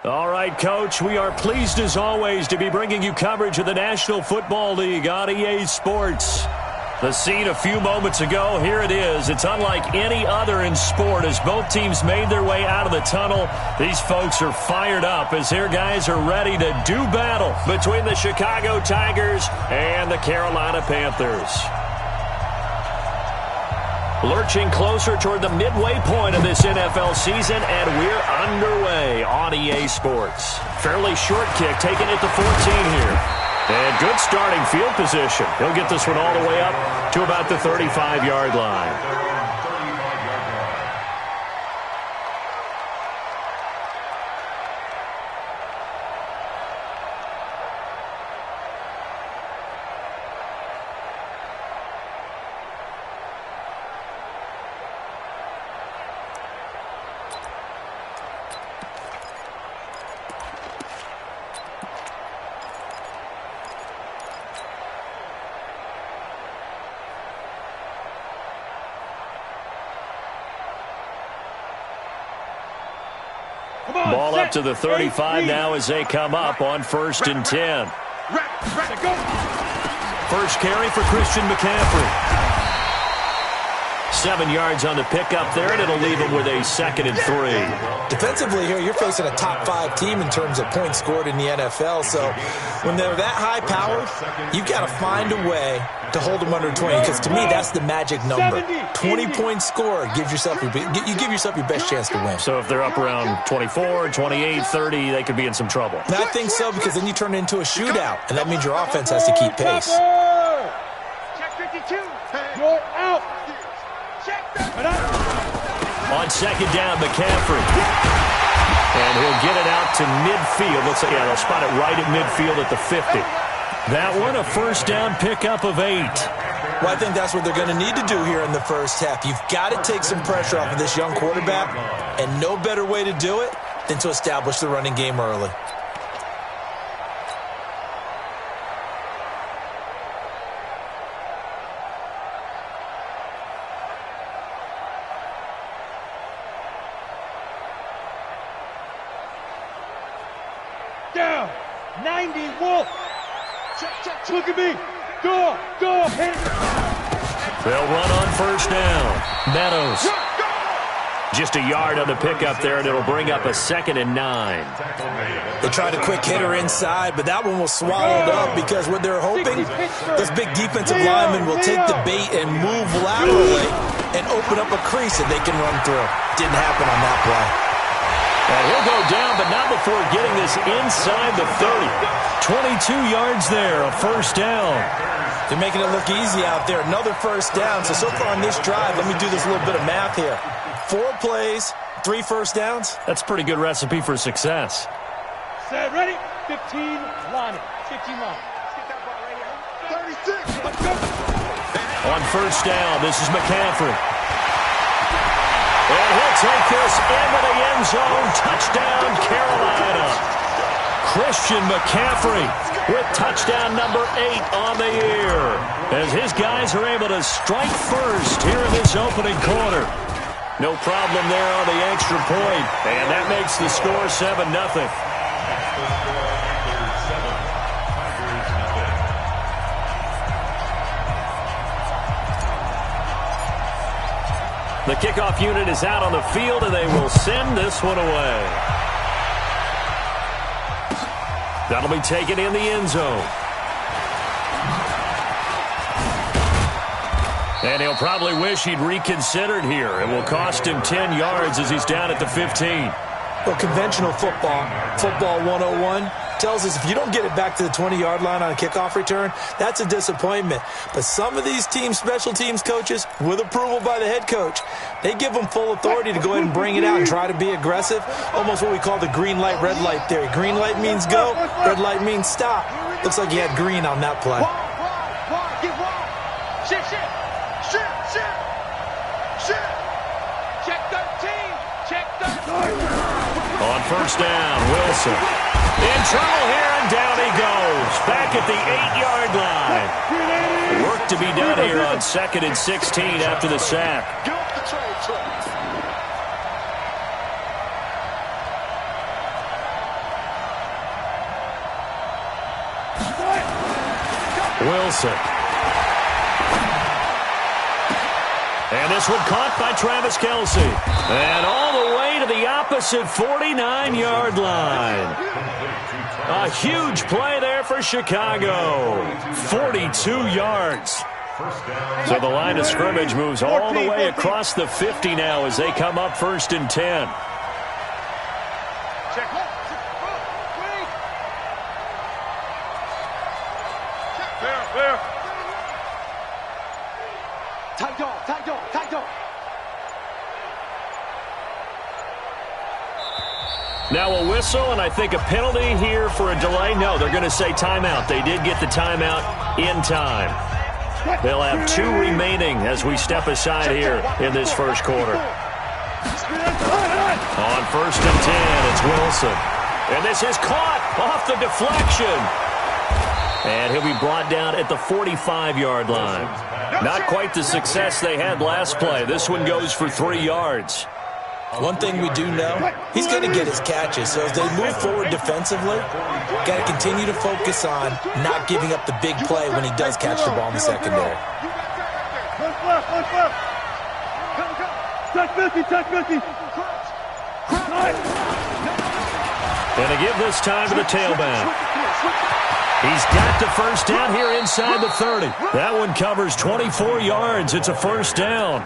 All right, Coach, we are pleased as always to be bringing you coverage of the National Football League on EA Sports. The scene a few moments ago, here it is. It's unlike any other in sport as both teams made their way out of the tunnel. These folks are fired up as their guys are ready to do battle between the Chicago Tigers and the Carolina Panthers. Lurching closer toward the midway point of this NFL season, and we're underway on EA Sports. Fairly short kick, taking it to 14 here. And good starting field position. He'll get this one all the way up to about the 35-yard line. Ball up to the 35 now as they come up on 1st and 10. First carry for Christian McCaffrey. 7 yards on the pickup there, and it'll leave him with a 2nd and 3. Defensively here, you're facing a top-5 team in terms of points scored in the NFL, so when they're that high-powered, you've got to find a way to hold them under 20, because to me, that's the magic number. 20 points scored, you give yourself your best chance to win. So if they're up around 24, 28, 30, they could be in some trouble. And I think so, because then you turn it into a shootout, and that means your offense has to keep pace. Check 52. You're out. On 2nd down, McCaffrey. And he'll get it out to midfield. Looks like, they'll spot it right at midfield at the 50. That one, a 1st down pickup of 8. Well, I think that's what they're going to need to do here in the first half. You've got to take some pressure off of this young quarterback, and no better way to do it than to establish the running game early. Down. 90, Wolf. Check. Look at me. Go. Hit it. They'll run on 1st down. Meadows. Just a yard on the pickup there, and it'll bring up a 2nd and 9. They tried a quick hitter inside, but that one was swallowed up because what they're hoping, those big defensive linemen will take the bait and move laterally and open up a crease that they can run through. Didn't happen on that play. And he'll go down, but not before getting this inside the 30. 22 yards there, a 1st down. They're making it look easy out there. Another 1st down. So far on this drive, let me do this little bit of math here. 4 plays, 3 1st downs. That's a pretty good recipe for success. Set, ready? 15, line it. 15 line. Get that ball right here. 36. Let's go. On 1st down, this is McCaffrey. And he'll take this into the end zone. Touchdown, Carolina. Christian McCaffrey with touchdown number 8 on the year, as his guys are able to strike first here in this opening quarter. No problem there on the extra point, and that makes the score 7-0. The kickoff unit is out on the field, and they will send this one away. That'll be taken in the end zone. And he'll probably wish he'd reconsidered here. It will cost him 10 yards as he's down at the 15. Well, conventional football 101, tells us if you don't get it back to the 20-yard line on a kickoff return, that's a disappointment. But some of these teams, special teams coaches, with approval by the head coach, they give them full authority to go ahead and bring it out and try to be aggressive. Almost what we call the green light, red light theory. Green light means go, red light means stop. Looks like you had green on that play. Get wide. Shit. Check 13. Check 13. On 1st down, Wilson. In trouble here, and down he goes. Back at the 8-yard line. Work to be done here on 2nd and 16 after the sack. Wilson. And this one caught by Travis Kelce. And all the way to the opposite 49-yard line. A huge play there for Chicago. 42 yards. So the line of scrimmage moves all the way across the 50 now as they come up 1st and 10. Now a whistle, and I think a penalty here for a delay. No, they're going to say timeout. They did get the timeout in time. They'll have 2 remaining as we step aside here in this first quarter. On 1st and 10, it's Wilson. And this is caught off the deflection. And he'll be brought down at the 45-yard line. Not quite the success they had last play. This one goes for 3 yards. One thing we do know, he's going to get his catches. So as they move forward defensively, got to continue to focus on not giving up the big play when he does catch the ball in the secondary. And to give this time to the tailback. He's got the first down here inside the 30. That one covers 24 yards. It's a first down.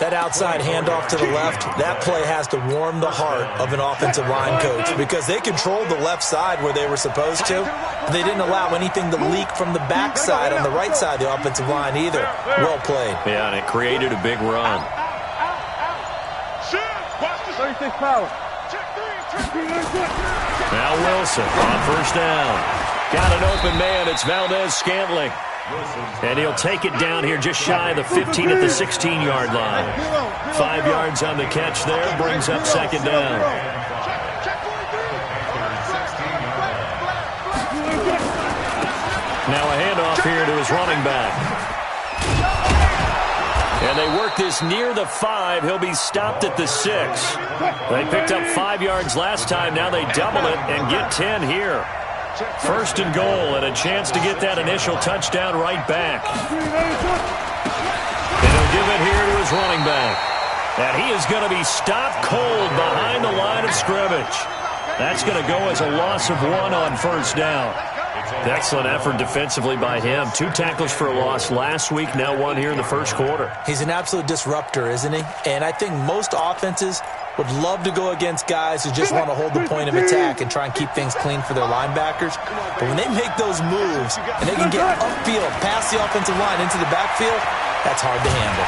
That outside handoff to the left, that play has to warm the heart of an offensive line coach because they controlled the left side where they were supposed to. They didn't allow anything to leak from the backside on the right side of the offensive line either. Well played. Yeah, and it created a big run. 36 power. Now Wilson on first down. Got an open man. It's Valdez-Scantling. And he'll take it down here just shy of the 15 at the 16-yard line. 5 yards on the catch there. Brings up second down. Now a handoff here to his running back. And they work this near the 5. He'll be stopped at the 6. They picked up 5 yards last time. Now they double it and get 10 here. 1st and goal, and a chance to get that initial touchdown right back. And he'll give it here to his running back. And he is going to be stopped cold behind the line of scrimmage. That's going to go as a loss of 1 on first down. Excellent effort defensively by him. 2 tackles for a loss last week, now 1 here in the first quarter. He's an absolute disruptor, isn't he? And I think most offenses would love to go against guys who just want to hold the point of attack and try and keep things clean for their linebackers. But when they make those moves and they can get upfield, past the offensive line into the backfield, that's hard to handle.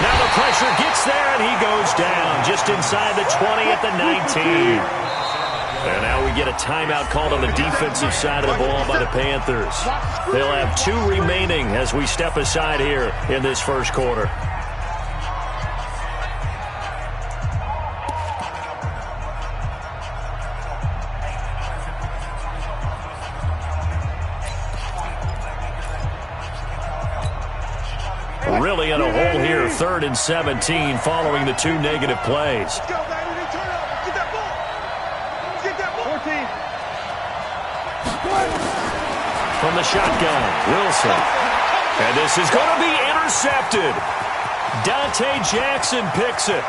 Now the pressure gets there, and he goes down just inside the 20 at the 19. And now we get a timeout called on the defensive side of the ball by the Panthers. They'll have 2 remaining as we step aside here in this first quarter. Really in a hole here, 3rd and 17 following the 2 negative plays. From the shotgun, Wilson. And this is going to be intercepted. Dante Jackson picks it.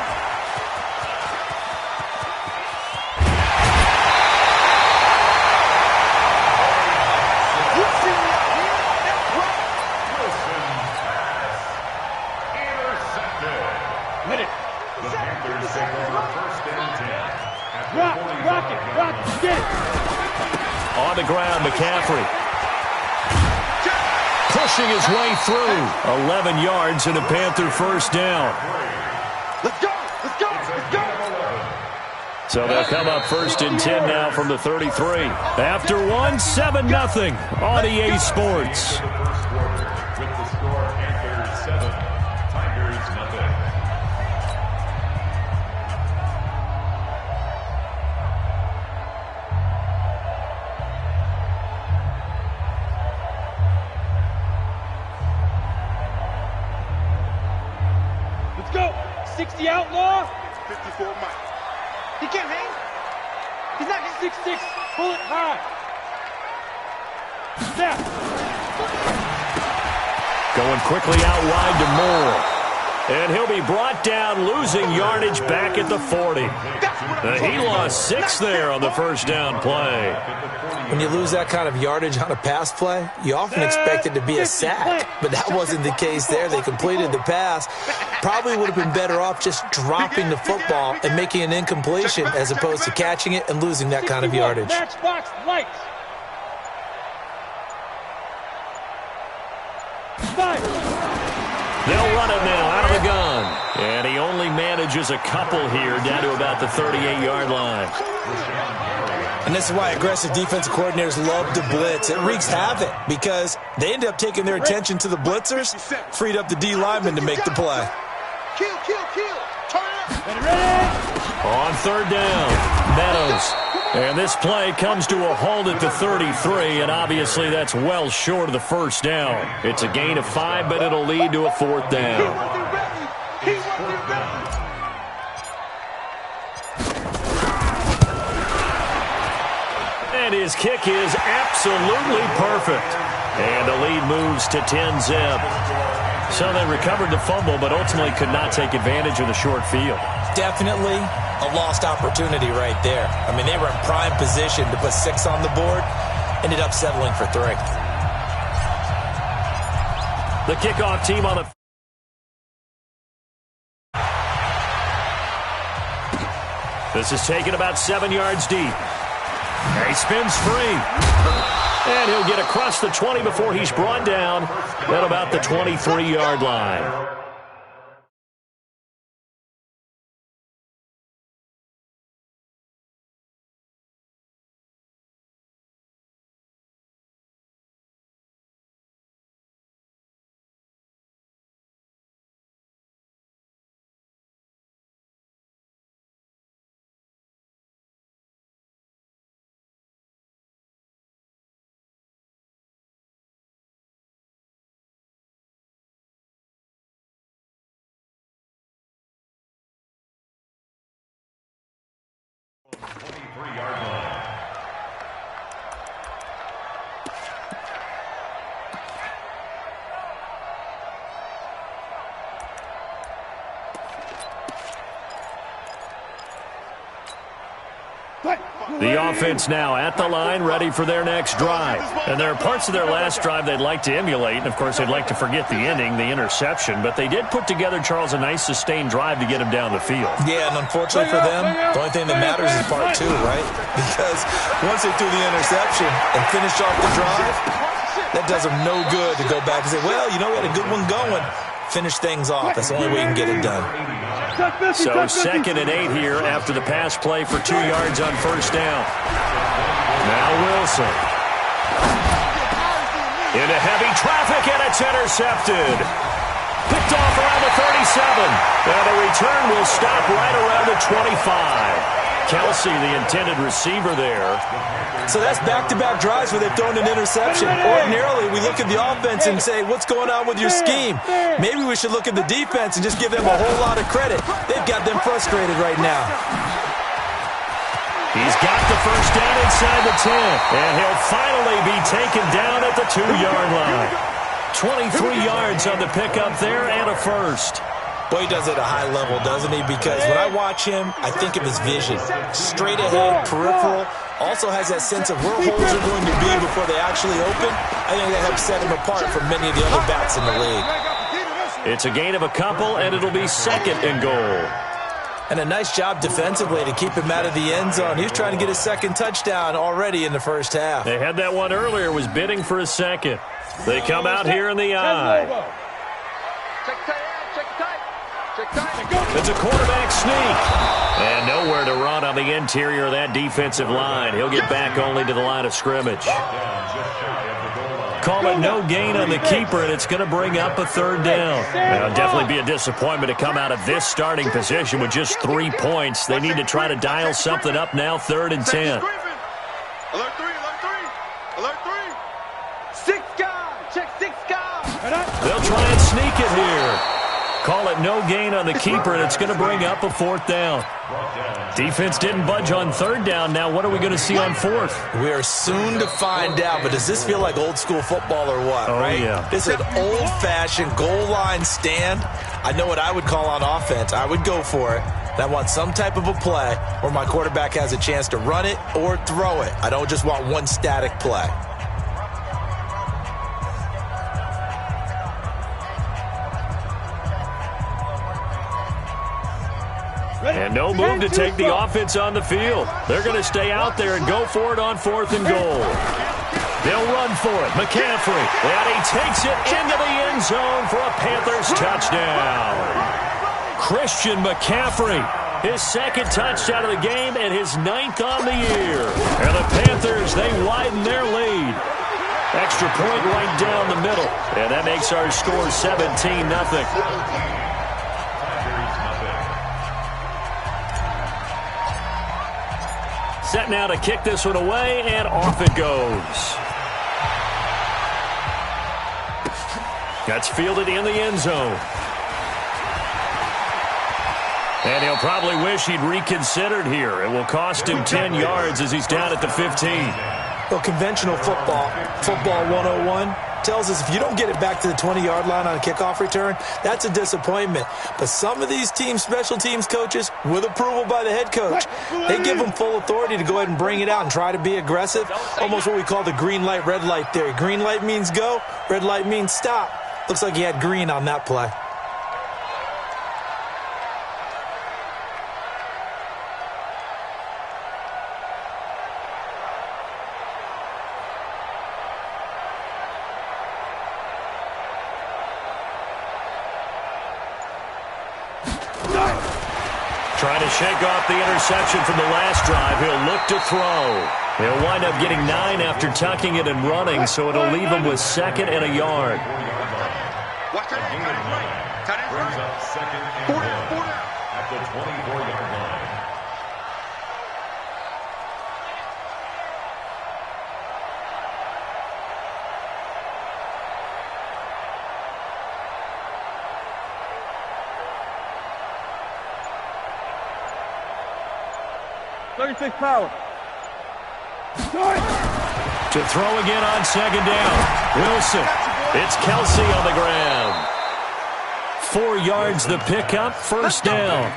On the ground, McCaffrey. Pushing his way through. 11 yards and a Panther first down. Let's go! Let's go! Let's go! So they'll come up 1st and 10 now from the 33. After 1, 7-0 on EA Sports. Let's go! 60 outlaw. 54 Mike. He can't hang. He's not 6'6". Pull it high. Snap. Going quickly out wide to Moore. And he'll be brought down, losing yardage back at the 40. He lost 6 there on the first down play. When you lose that kind of yardage on a pass play, you often expect it to be a sack. But that wasn't the case there. They completed the pass. Probably would have been better off just dropping the football and making an incompletion as opposed to catching it and losing that kind of yardage. Matchbox lights. 5. They'll run it now out of the gun. And he only manages a couple here down to about the 38-yard line. And this is why aggressive defensive coordinators love to blitz. It wreaks havoc because they end up taking their attention to the blitzers, freed up the D lineman to make the play. Kill. Turn up. On third down, Meadows. And this play comes to a halt at the 33, and obviously that's well short of the first down. It's a gain of 5, but it'll lead to a 4th down. And his kick is absolutely perfect. And the lead moves to 10-zip. So they recovered the fumble, but ultimately could not take advantage of the short field. Definitely a lost opportunity right there. I mean, they were in prime position to put 6 on the board, ended up settling for 3. The kickoff team on the... This is taken about 7 yards deep. He spins free. And he'll get across the 20 before he's brought down at about the 23-yard line. The offense now at the line, ready for their next drive. And there are parts of their last drive they'd like to emulate. And, of course, they'd like to forget the ending, the interception. But they did put together, Charles, a nice sustained drive to get him down the field. Yeah, and unfortunately for them, the only thing that matters is part 2, right? Because once they threw the interception and finished off the drive, that does them no good to go back and say, well, you know, we had a good one going. Finish things off. That's the only way you can get it done. So 2nd and 8 here after the pass play for 2 yards on first down. Now Wilson. Into heavy traffic, and it's intercepted. Picked off around the 37. And the return will stop right around the 25. Kelsey, the intended receiver there. So that's back-to-back drives where they've thrown an interception. Ordinarily, we look at the offense and say, what's going on with your scheme? Maybe we should look at the defense and just give them a whole lot of credit. They've got them frustrated right now. He's got the first down inside the 10, and he'll finally be taken down at the 2-yard line. 23 yards on the pickup there and a first. Boy, he does it at a high level, doesn't he? Because when I watch him, I think of his vision. Straight ahead, peripheral, also has that sense of where holes are going to be before they actually open. I think that helps set him apart from many of the other backs in the league. It's a gain of a couple, and it'll be 2nd and goal. And a nice job defensively to keep him out of the end zone. He was trying to get his 2nd touchdown already in the first half. They had that one earlier, was bidding for a 2nd. They come out here in the eye. It's a quarterback sneak. And nowhere to run on the interior of that defensive line. He'll get back only to the line of scrimmage. Call it no gain on the keeper, and it's going to bring up a 3rd down. It'll definitely be a disappointment to come out of this starting position with just 3 points. They need to try to dial something up now, 3rd and 10. Alert 3, alert 3, alert 3. 6 guys, check 6 guys. They'll try and sneak it here. call it no gain on the keeper, and it's going to bring up a 4th down. Defense didn't budge on 3rd down. Now what are we going to see on 4th? We are soon to find out, but does this feel like old school football or what, right? Yeah. This is an old-fashioned goal line stand. I know what I would call on offense. I would go for it. And I want some type of a play where my quarterback has a chance to run it or throw it. I don't just want one static play. And no move to take the offense on the field. They're going to stay out there and go for it on 4th and goal. They'll run for it. McCaffrey. And he takes it into the end zone for a Panthers touchdown. Christian McCaffrey. His 2nd touchdown of the game and his 9th on the year. And the Panthers, they widen their lead. Extra point right down the middle. And that makes our score 17-0. Set now to kick this one away, and off it goes. That's fielded in the end zone. And he'll probably wish he'd reconsidered here. It will cost him 10 yards as he's down at the 15. Well, conventional football 101, tells us if you don't get it back to the 20-yard line on a kickoff return, that's a disappointment. But some of these special teams coaches, with approval by the head coach, they give them full authority to go ahead and bring it out and try to be aggressive. Almost what we call the green light, red light theory. Green light means go, red light means stop. Looks like he had green on that play. Trying to shake off the interception from the last drive. He'll look to throw. He'll wind up getting 9 after tucking it and running, so it'll leave him with 2nd and a yard. Brings up 2nd and 10 at the 24-yard line. Power. To throw again on 2nd down. Wilson. It's Kelsey on the ground. 4 yards the pickup, 1st down.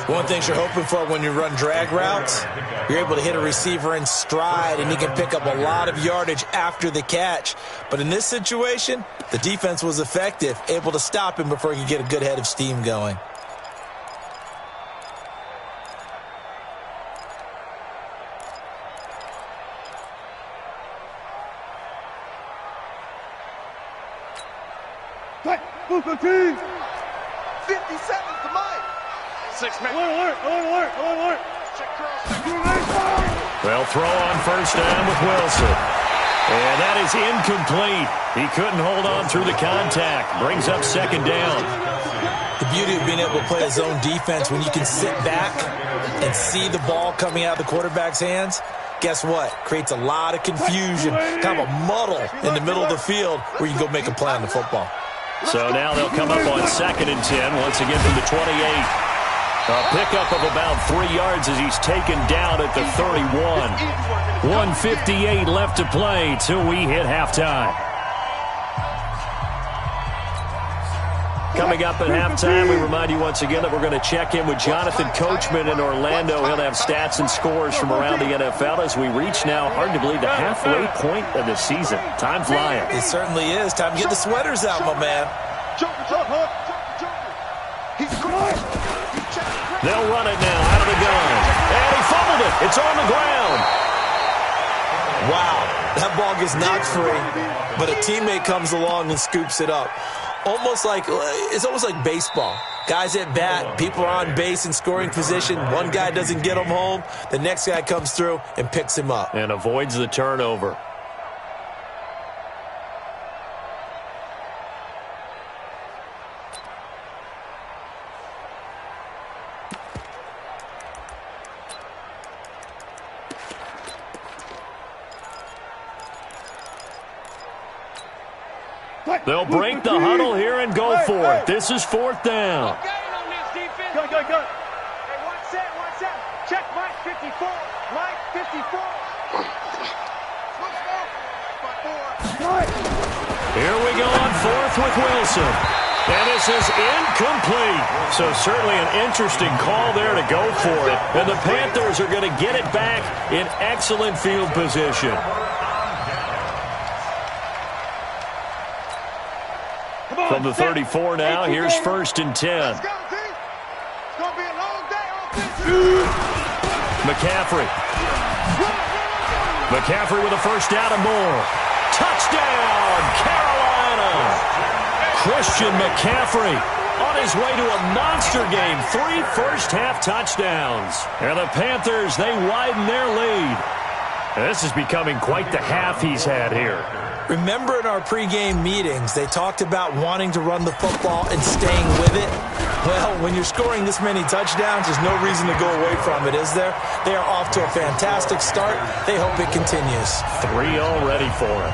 One thing you're hoping for when you run drag routes, you're able to hit a receiver in stride and he can pick up a lot of yardage after the catch. But in this situation, the defense was effective, able to stop him before he could get a good head of steam going. Move the team. 50 seconds to Mike. 6 minutes. Alert. Well, throw on 1st down with Wilson. And that is incomplete. He couldn't hold on through the contact. Brings up 2nd down. The beauty of being able to play his own defense when you can sit back and see the ball coming out of the quarterback's hands, guess what? Creates a lot of confusion, kind of a muddle in the middle of the field where you can go make a play on the football. So now they'll come up on 2nd and 10, once again from the 28. A pickup of about 3 yards as he's taken down at the 31. 1:58 left to play till we hit halftime. Coming up at halftime, we remind you once again that we're going to check in with Jonathan Coachman in Orlando. He'll have stats and scores from around the NFL as we reach now, hard to believe, the halfway point of the season. Time flying. It certainly is. Time to get the sweaters out, my man. They'll run it now out of the gun. And he fumbled it. It's on the ground. Wow, that ball gets knocked free, but a teammate comes along and scoops it up. It's almost like baseball. Guys at bat, people are on base in scoring position. One guy doesn't get him home. The next guy comes through and picks him up. And avoids the turnover. They'll break the huddle here and go for it. This is fourth down. Go. Hey, one set. Check Mike 54. Mike 54. Here we go on fourth with Wilson. And this is incomplete. So certainly an interesting call there to go for it. And the Panthers are going to get it back in excellent field position. From the 34 now, here's first and 10. Let's go, team. It's going to be a long day offensively. McCaffrey with a first down and more. Touchdown, Carolina! Christian McCaffrey on his way to a monster game. 3 first-half touchdowns. And the Panthers, they widen their lead. This is becoming quite the half he's had here. Remember in our pregame meetings, they talked about wanting to run the football and staying with it? Well, when you're scoring this many touchdowns, there's no reason to go away from it, is there? They are off to a fantastic start. They hope it continues. 3 already for him.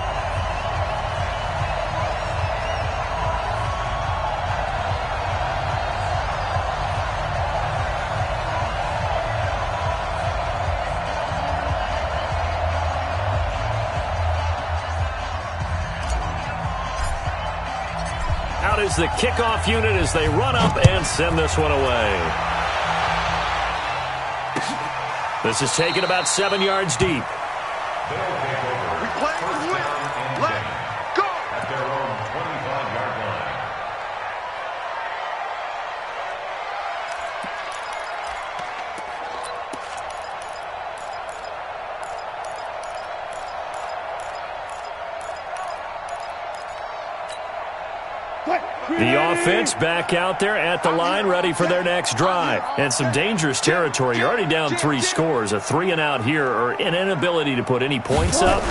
Out is the kickoff unit as they run up and send this one away. This is taken about 7 yards deep. We play to win. Let's go. At their own 25-yard line. The offense back out there at the line, ready for their next drive. And some dangerous territory. You're already down 3 scores. A 3-and-out here, or an inability to put any points up.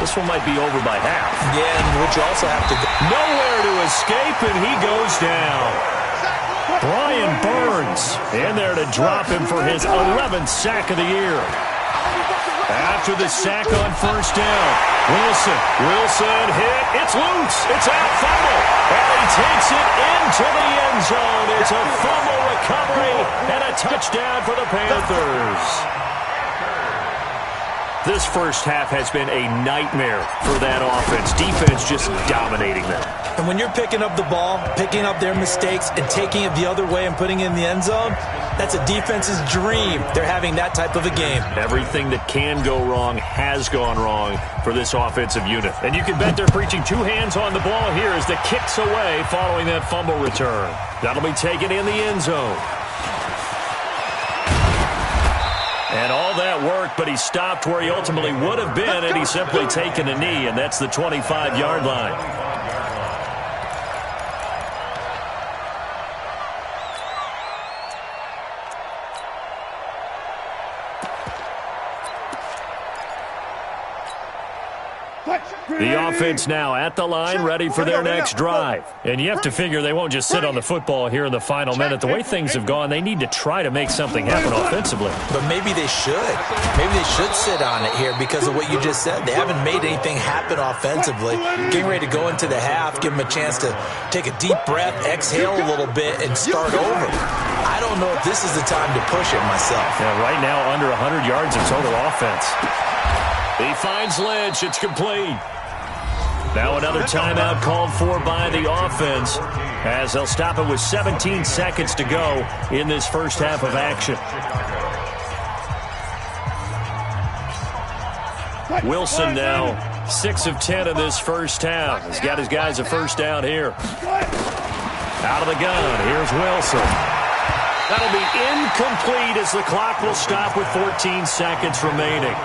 This one might be over by half. Yeah, and would you also have to go Nowhere to escape, and he goes down. Brian Burns in there to drop him for his 11th sack of the year. After the sack on first down, Wilson hit. It's loose. It's out, fumble. And he takes it into the end zone. It's a fumble recovery and a touchdown for the Panthers. This first half has been a nightmare for that offense. Defense just dominating them. And when you're picking up the ball, picking up their mistakes, and taking it the other way and putting it in the end zone, that's a defense's dream. They're having that type of a game. Everything that can go wrong has gone wrong for this offensive unit. And you can bet they're preaching 2 hands on the ball here as the kick's away following that fumble return. That'll be taken in the end zone. And all that worked, but he stopped where he ultimately would have been had he simply taken a knee, and that's the 25-yard line. The offense now at the line, ready for their next drive. And you have to figure they won't just sit on the football here in the final minute. The way things have gone, they need to try to make something happen offensively. But maybe they should. Maybe they should sit on it here because of what you just said. They haven't made anything happen offensively. Getting ready to go into the half, give them a chance to take a deep breath, exhale a little bit, and start over. I don't know if this is the time to push it myself. Yeah, right now under 100 yards of total offense. He finds Lynch. It's complete. Now another timeout called for by the offense as they'll stop it with 17 seconds to go in this first half of action. Wilson now 6 of 10 in this first half. He's got his guys a first down here. Out of the gun, here's Wilson. That'll be incomplete as the clock will stop with 14 seconds remaining.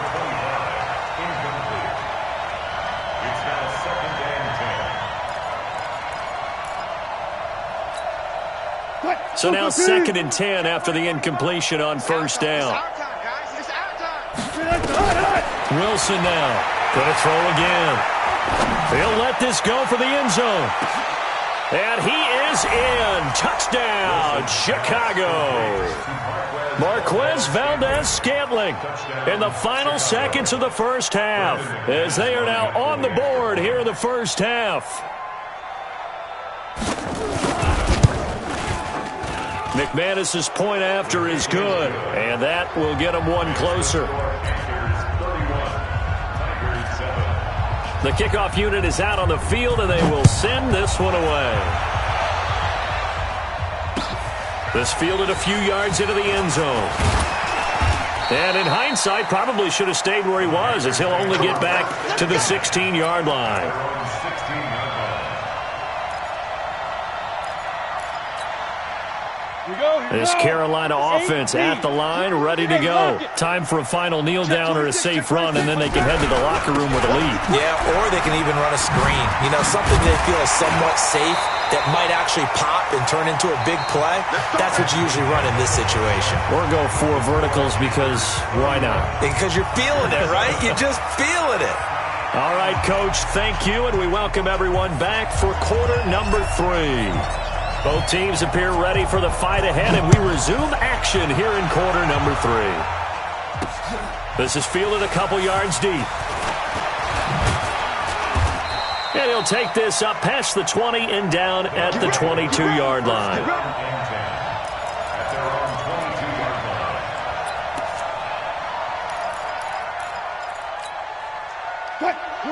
So now 2nd and 10 after the incompletion on first down. Wilson now going to throw again. He'll let this go for the end zone. And he is in. Touchdown, Chicago. Marquez Valdez-Scantling in the final seconds of the first half as they are now on the board here in the first half. McManus's point after is good, and that will get him one closer. The kickoff unit is out on the field, and they will send this one away. This fielded a few yards into the end zone. And in hindsight, probably should have stayed where he was, as he'll only get back to the 16-yard line. This Carolina offense at the line, ready to go. Time for a final kneel down or a safe run, and then they can head to the locker room with a lead. Yeah, or they can even run a screen. You know, something they feel is somewhat safe that might actually pop and turn into a big play. That's what you usually run in this situation. Or go 4 verticals because why not? Because you're feeling it, right? You're just feeling it. All right, Coach, thank you, and we welcome everyone back for quarter number 3. Both teams appear ready for the fight ahead, and we resume action here in quarter number 3. This is fielded a couple yards deep. And he'll take this up past the 20 and down at the 22-yard line.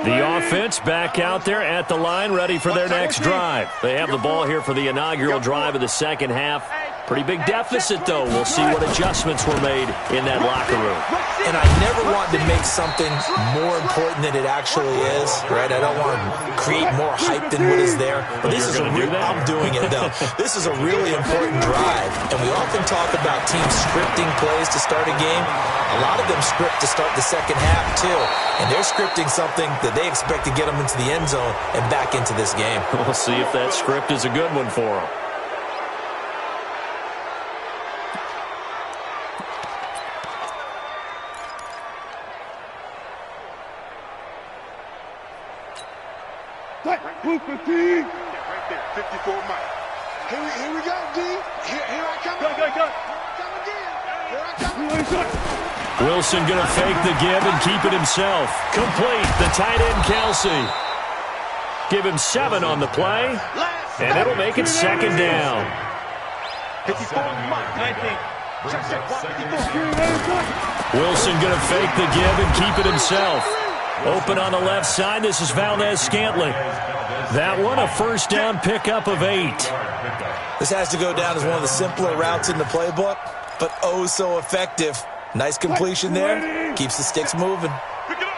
The offense back out there at the line, ready for their next drive. They have the ball here for the inaugural drive of the second half. Pretty big deficit, though. We'll see what adjustments were made in that locker room. And I never want to make something more important than it actually is, right? I don't want to create more hype than what is there. But this is I'm doing it, though. This is a really important drive. And we often talk about teams scripting plays to start a game. A lot of them script to start the second half, too. And they're scripting something that they expect to get them into the end zone and back into this game. We'll see if that script is a good one for them. Move 15. Right there, 54 Mike. Here we go, D. Here I come. Go. Come again. Here I come. Wilson going to fake the give and keep it himself. Complete. The tight end, Kelsey. Give him 7 on the play, and it'll make it second down. 54 Mike. 19. Wilson going to fake the give and keep it himself. Open on the left side. This is Valdez-Scantling. That one, a first down pickup of 8. This has to go down as one of the simpler routes in the playbook, but oh so effective. Nice completion there. Keeps the sticks moving. Pick it up.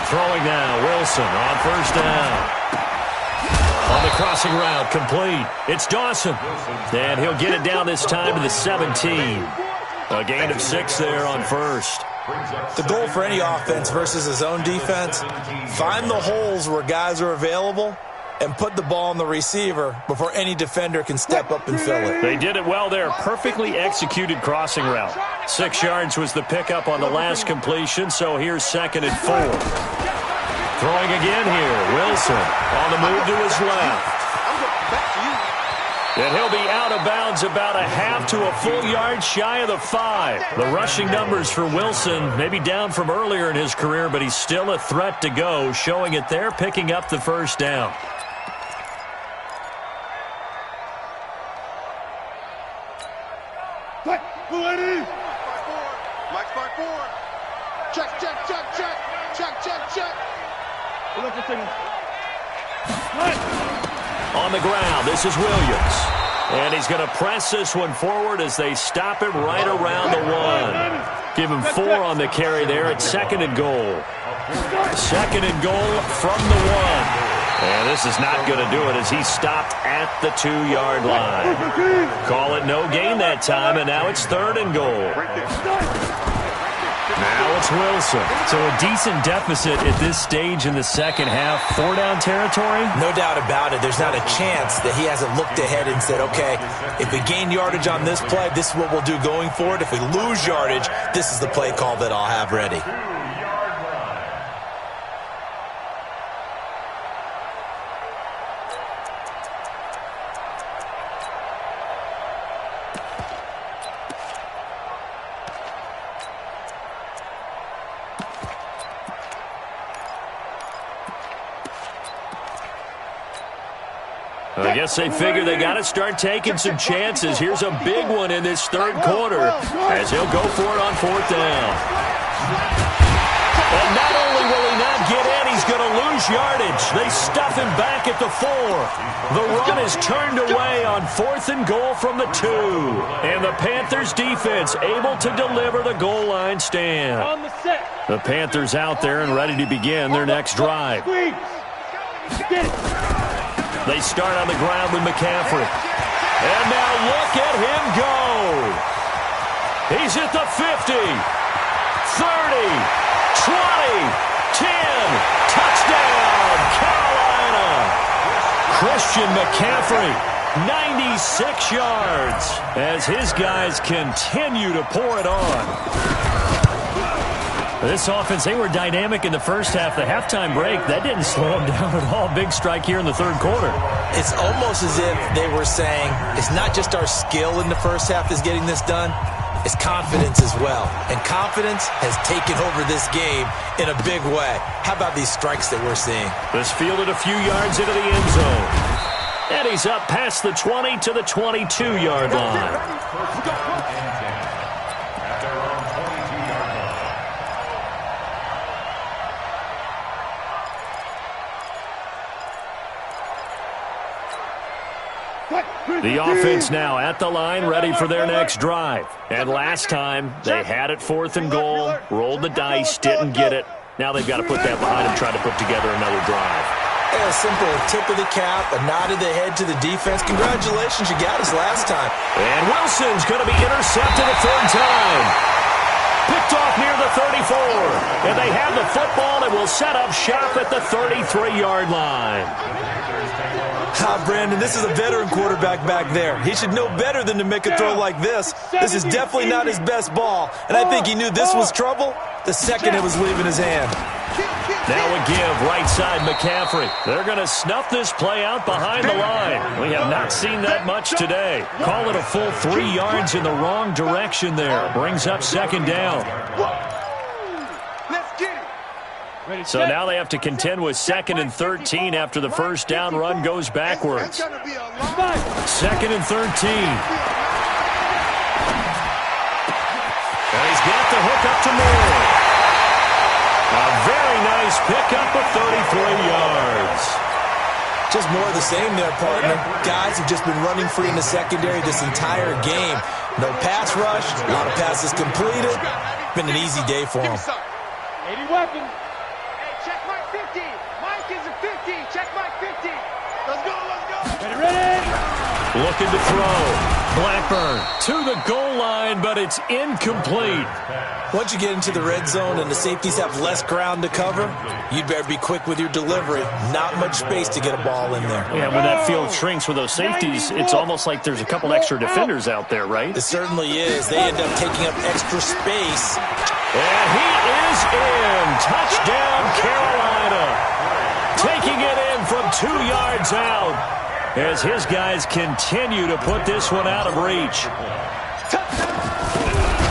Throwing now, Wilson on first down. On the crossing route, complete. It's Dawson. And he'll get it down this time to the 17. A gain of 6 there on first. The goal for any offense versus his own defense, find the holes where guys are available and put the ball on the receiver before any defender can step up and fill it. They did it well there. Perfectly executed crossing route. 6 yards was the pickup on the last completion, so here's 2nd and 4. Throwing again here, Wilson on the move to his left. And he'll be out of bounds about a half to a full yard shy of the 5. The rushing numbers for Wilson maybe down from earlier in his career, but he's still a threat to go, showing it there, picking up the first down. Mike's by 4. Check. On the ground, this is Williams. And he's going to press this one forward as they stop him right around the 1. Give him 4 on the carry there at 2nd and goal. 2nd and goal from the 1. And this is not going to do it as he stopped at the 2-yard line. Call it no gain that time, and now it's 3rd and goal. Now it's Wilson. So a decent deficit at this stage in the second half. 4-down territory? No doubt about it. There's not a chance that he hasn't looked ahead and said, okay, if we gain yardage on this play, this is what we'll do going forward. If we lose yardage, this is the play call that I'll have ready. I guess they figure they got to start taking some chances. Here's a big one in this third quarter as he'll go for it on fourth down. And not only will he not get in, he's going to lose yardage. They stuff him back at the 4. The run is turned away on fourth and goal from the 2. And the Panthers defense able to deliver the goal line stand. The Panthers out there and ready to begin their next drive. They start on the ground with McCaffrey. And now look at him go. He's at the 50, 30, 20, 10, touchdown, Carolina. Christian McCaffrey, 96 yards as his guys continue to pour it on. This offense, they were dynamic in the first half. The halftime break, that didn't slow them down at all. Big strike here in the third quarter. It's almost as if they were saying, it's not just our skill in the first half that's getting this done, it's confidence as well. And confidence has taken over this game in a big way. How about these strikes that we're seeing? This fielded a few yards into the end zone. And he's up past the 20 to the 22-yard line. The offense now at the line, ready for their next drive. And last time, they had it fourth and goal, rolled the dice, didn't get it. Now they've got to put that behind them, try to put together another drive. A simple tip of the cap, a nod of the head to the defense. Congratulations, you got us last time. And Wilson's going to be intercepted a third time. Picked off near the 34. And they have the football and will set up shop at the 33-yard line. Brandon, this is a veteran quarterback back there. He should know better than to make a throw like this. This is definitely not his best ball. And I think he knew this was trouble the second it was leaving his hand. Now a give, right side McCaffrey. They're going to snuff this play out behind the line. We have not seen that much today. Call it a full 3 yards in the wrong direction there. Brings up second down. So now they have to contend with 2nd and 13 after the first down run goes backwards. 2nd and 13. And he's got the hook up to Moore. A very nice pickup of 33 yards. Just more of the same there, partner. Guys have just been running free in the secondary this entire game. No pass rush, a lot of passes completed. Been an easy day for them. 80 weapons. Check my 50. Mike is a 50. Check my 50. Let's go, let's go. Ready? Looking to throw. Blackburn to the goal line, but it's incomplete. Once you get into the red zone and the safeties have less ground to cover, you'd better be quick with your delivery. Not much space to get a ball in there. Yeah, when that field shrinks with those safeties, it's almost like there's a couple extra defenders out there, right? It certainly is. They end up taking up extra space. And he is in. Touchdown, Carolina. Taking it in from 2 yards out as his guys continue to put this one out of reach.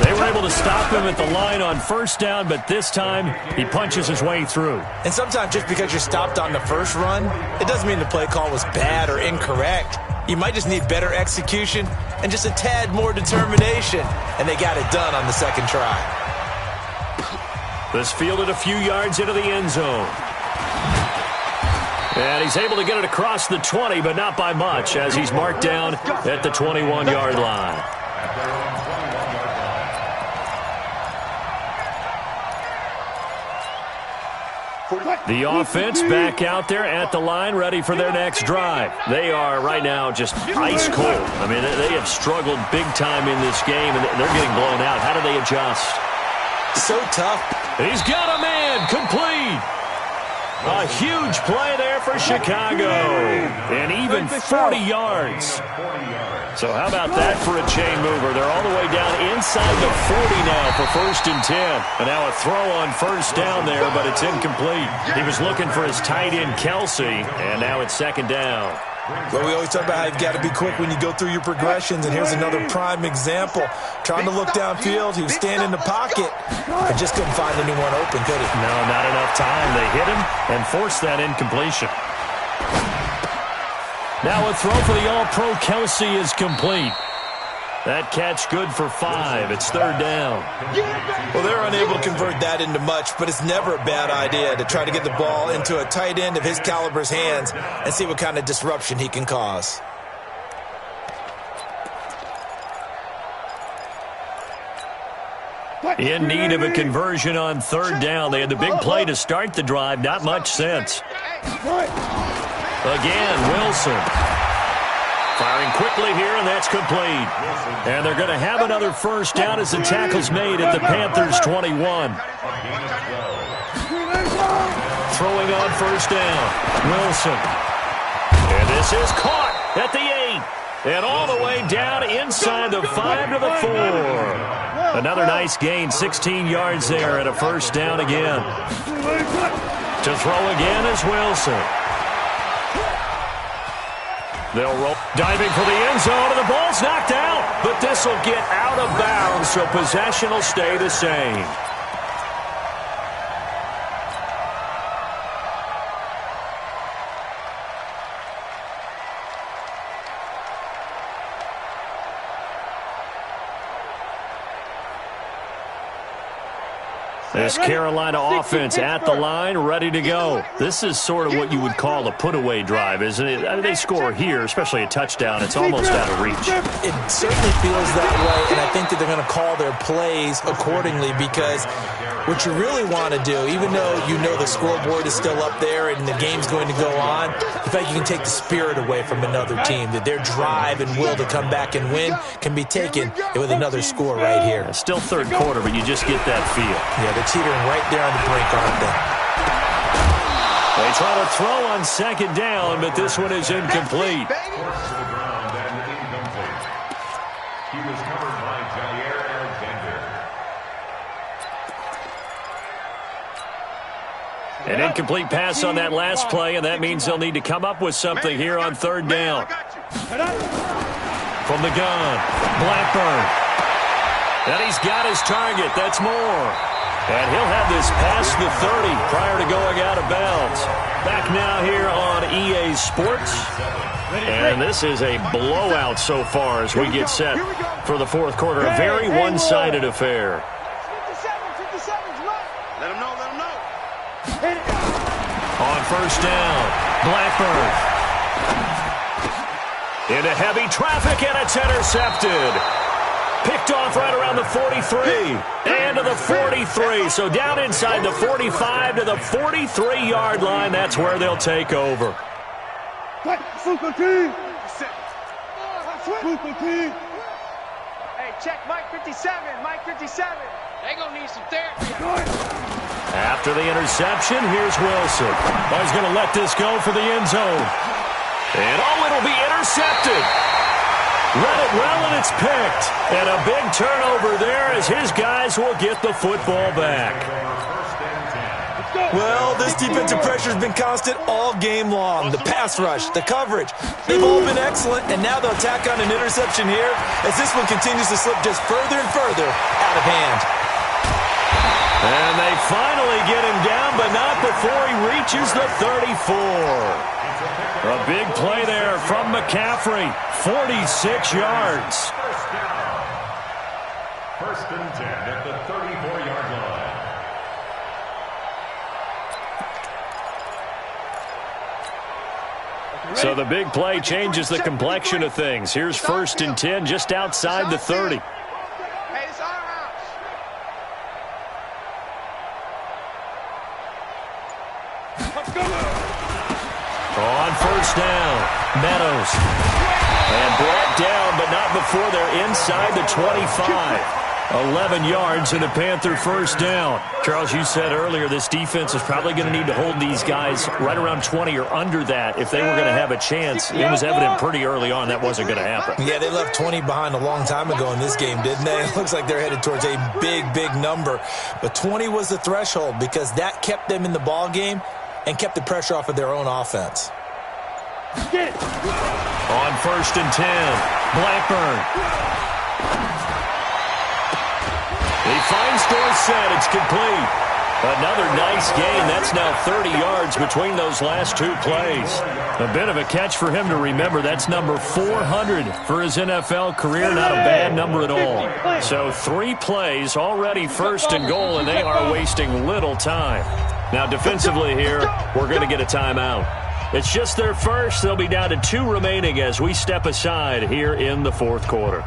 They were able to stop him at the line on first down, but this time he punches his way through. And sometimes just because you're stopped on the first run, it doesn't mean the play call was bad or incorrect. You might just need better execution and just a tad more determination. And they got it done on the second try. This fielded a few yards into the end zone. And he's able to get it across the 20, but not by much, as he's marked down at the 21-yard line. The offense back out there at the line, ready for their next drive. They are right now just ice cold. I mean, they have struggled big time in this game, and they're getting blown out. How do they adjust? So tough. He's got a man, complete. A huge play there for Chicago. And even 40 yards. So how about that for a chain mover? They're all the way down inside the 40 now for 1st and 10. And now a throw on first down there, but it's incomplete. He was looking for his tight end, Kelsey, and now it's 2nd down. Well, we always talk about how you've got to be quick when you go through your progressions, and here's another prime example. Trying to look downfield, he was standing in the pocket, and just couldn't find anyone open, could he? No, not enough time. They hit him and forced that incompletion. Now a throw for the All-Pro Kelsey is complete. That catch good for 5. It's third down. Well, they're unable to convert that into much, but it's never a bad idea to try to get the ball into a tight end of his caliber's hands and see what kind of disruption he can cause. In need of a conversion on third down. They had the big play to start the drive. Not much sense. Again, Wilson. Firing quickly here, and that's complete. And they're going to have another first down as the tackle's made at the Panthers' 21. Throwing on first down. Wilson. And this is caught at the 8. And all the way down inside the 5 to the 4. Another nice gain, 16 yards there, and a first down again. To throw again is Wilson. They'll roll. Diving for the end zone, and the ball's knocked out. But this will get out of bounds, so possession will stay the same. This Carolina offense at the line, ready to go. This is sort of what you would call a put-away drive, isn't it? I mean, they score here, especially a touchdown. It's almost out of reach. It certainly feels that way, and I think that they're going to call their plays accordingly because what you really want to do, even though you know the scoreboard is still up there and the game's going to go on, the fact you can take the spirit away from another team, that their drive and will to come back and win can be taken with another score right here. It's still third quarter, but you just get that feel. Yeah, they're teetering right there on the brink, aren't they? They try to throw on second down, but this one is incomplete. He was covered by Jair Alexander. An incomplete pass on that last play, and that means they'll need to come up with something here on third down. From the gun, Blackburn. And he's got his target. That's more. And he'll have this past the 30 prior to going out of bounds. Back now here on EA Sports. And this is a blowout so far as we get set for the fourth quarter. A very one-sided affair. 57's right. Let him know, let him know. On first down, Blackburn. Into heavy traffic, and it's intercepted. Picked off right around the 43 and to the 43. So down inside the 45 to the 43-yard line. That's where they'll take over. Hey, check Mike 57. Mike 57. They gonna need some therapy. After the interception, here's Wilson. Oh, he's going to let this go for the end zone. And oh, it'll be intercepted. Read it well, and it's picked. And a big turnover there as his guys will get the football back. Well, this defensive pressure has been constant all game long. The pass rush, the coverage, they've all been excellent, and now they'll tack on an interception here as this one continues to slip just further and further out of hand. And they finally get him down, but not before he reaches the 34. A big play there from McCaffrey, 46 yards. First and 10 at the 34-yard line. So the big play changes the complexion of things. Here's first and 10 just outside the 30. Hey, it's our house. On first down, Meadows. And brought down, but not before they're inside the 25. 11 yards and a Panther first down. Charles, you said earlier this defense is probably going to need to hold these guys right around 20 or under that if they were going to have a chance. It was evident pretty early on that wasn't going to happen. Yeah, they left 20 behind a long time ago in this game, didn't they? It looks like they're headed towards a big, big number. But 20 was the threshold because that kept them in the ball game and kept the pressure off of their own offense. On first and 10, Blackburn. He finds Dorsett. It's complete. Another nice gain. That's now 30 yards between those last two plays. A bit of a catch for him to remember. That's number 400 for his NFL career. Not a bad number at all. So 3 plays already first and goal, and they are wasting little time. Now defensively here, we're going to get a timeout. It's just their first. They'll be down to 2 remaining as we step aside here in the fourth quarter.